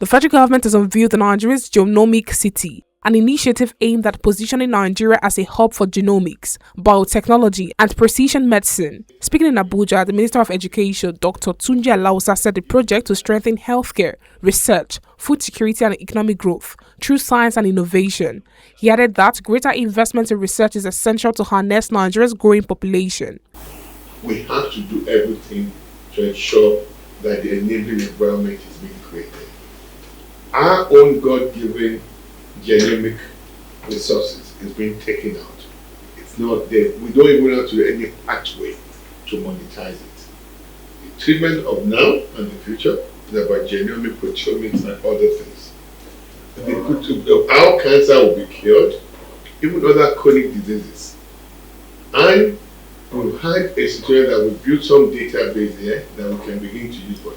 The federal government has unveiled the Nigeria's Genomic City, an initiative aimed at positioning Nigeria as a hub for genomics, biotechnology, and precision medicine. Speaking in Abuja, the Minister of Education, Dr. Tunji Alausa, said the project to strengthen healthcare, research, food security, and economic growth through science and innovation. He added that greater investment in research is essential to harness Nigeria's growing population. We have to do everything to ensure that the enabling environment is being created. Our own God-given genomic resources is being taken out. It's not there. We don't even have to do any pathway to monetize it. The treatment of now and the future is about genomic proteomics and other things. Our cancer will be cured, even other chronic diseases. And we've had a situation that we built some database here that we can begin to use, but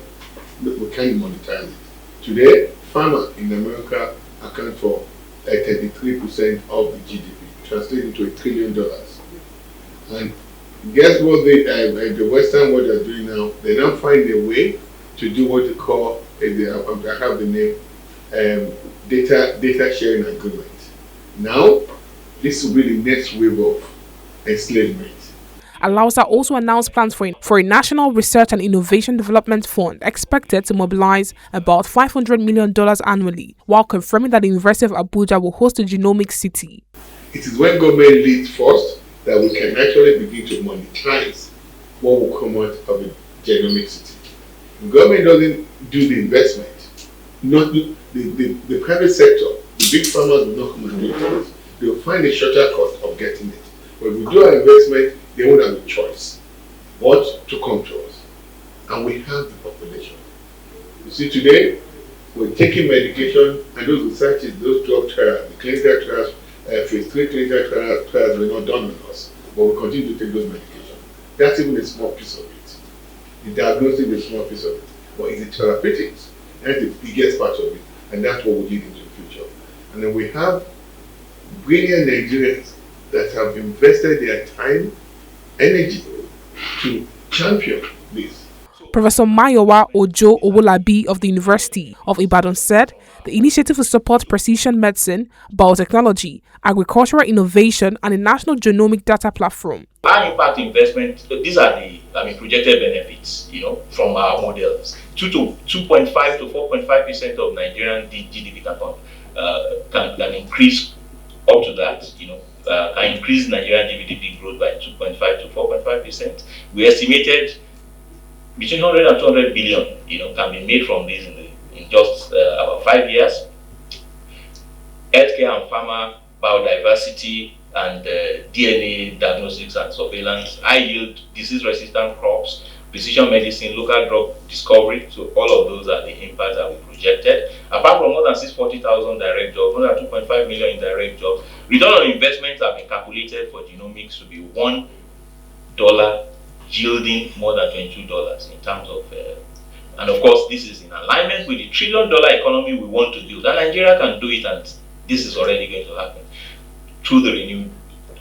we can't monetize it. Today, pharma in America account for 33% of the GDP, translating to $1 trillion. And guess what the Western world are doing now? They now find a way to do what they call, I have the name, data sharing agreement. Now, this will be the next wave of enslavement. Alausa also announced plans for a National Research and Innovation Development Fund expected to mobilize about $500 million annually, while confirming that the University of Abuja will host a genomic city. It is when government leads first that we can actually begin to monetize what will come out of a genomic city. The government doesn't do the investment, not the private sector, the big farmers will not come and do it. They will find a shorter cut of getting it. But if we do our investment, they won't have a choice but to come to us. And we have the population. You see, today, we're taking medication, and those researches, those drug trials, the clinical trials, phase 3 clinical trials were not done on us, but we continue to take those medications. That's even a small piece of it. The diagnosis is a small piece of it, but it's the therapeutics. That's the biggest part of it, and that's what we need into the future. And then we have brilliant Nigerians that have invested their time, energy to champion this. Professor Mayowa Ojo Owolabi of the University of Ibadan said the initiative will support precision medicine, biotechnology, agricultural innovation, and a national genomic data platform. High impact investment, these are the projected benefits, from our models. 2.5 to 4.5% of Nigerian GDP can increase up to that, can increase Nigerian GDP growth by 2.5 to 4.5%. We estimated between 100 and 200 billion, can be made from this in just about 5 years. Healthcare and pharma, biodiversity, and DNA diagnostics and surveillance, high yield, disease-resistant crops, precision medicine, local drug discovery. So all of those are the impacts that we projected. Apart from more than 640,000 direct jobs, more than 2.5 million indirect jobs, return on investments have been calculated for genomics to be $1 yielding more than $22 in terms of, and of course this is in alignment with the $1 trillion economy we want to build. And Nigeria can do it, and this is already going to happen through the renewed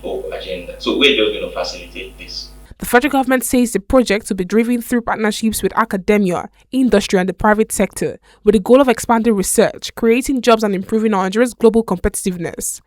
hope agenda. So we're just going to facilitate this. The federal government says the project will be driven through partnerships with academia, industry, and the private sector, with the goal of expanding research, creating jobs, and improving Nigeria's global competitiveness.